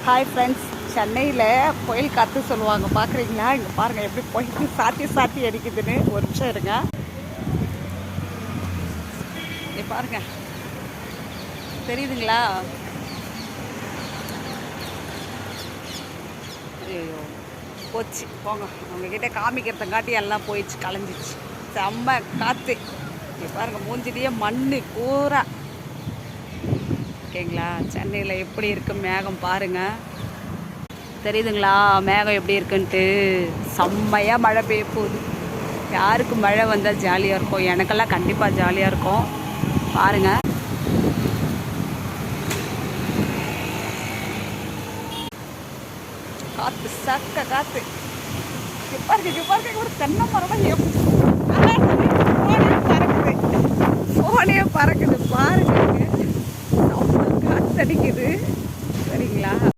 Hi friends, சென்னையில் புயல் காற்று சொல்லுவாங்க பார்க்குறீங்களா? இங்கே பாருங்கள் எப்படி போயிட்டு சாத்தி சாத்தி அடிக்குதுன்னு. ஒரு நிமிஷம் இருங்க. இங்கே பாருங்க, தெரியுதுங்களா? ஐயோ போச்சு, போங்க. அவங்கக்கிட்ட காமிக்கிறதங்காட்டி எல்லாம் போயிடுச்சு, கலைஞ்சிச்சு. செம்ம காற்று. இங்கே பாருங்கள், மூஞ்சிலேயே மண் பூரா. ஓகேங்களா? சென்னையில் எப்படி இருக்கு மேகம் பாருங்கள். தெரியுதுங்களா மேகம் எப்படி இருக்குன்ட்டு? செம்மையாக மழை பெய்ய போகுது. யாருக்கு மழை வந்தால் ஜாலியாக இருக்கும்? எனக்கெல்லாம் கண்டிப்பாக ஜாலியாக இருக்கும். பாருங்கள், காற்று சக்க காற்று. பாருங்க ஒரு தென்னை மரம் ஃபோனே பறக்குது பாருங்க. காற்று அடிக்குது.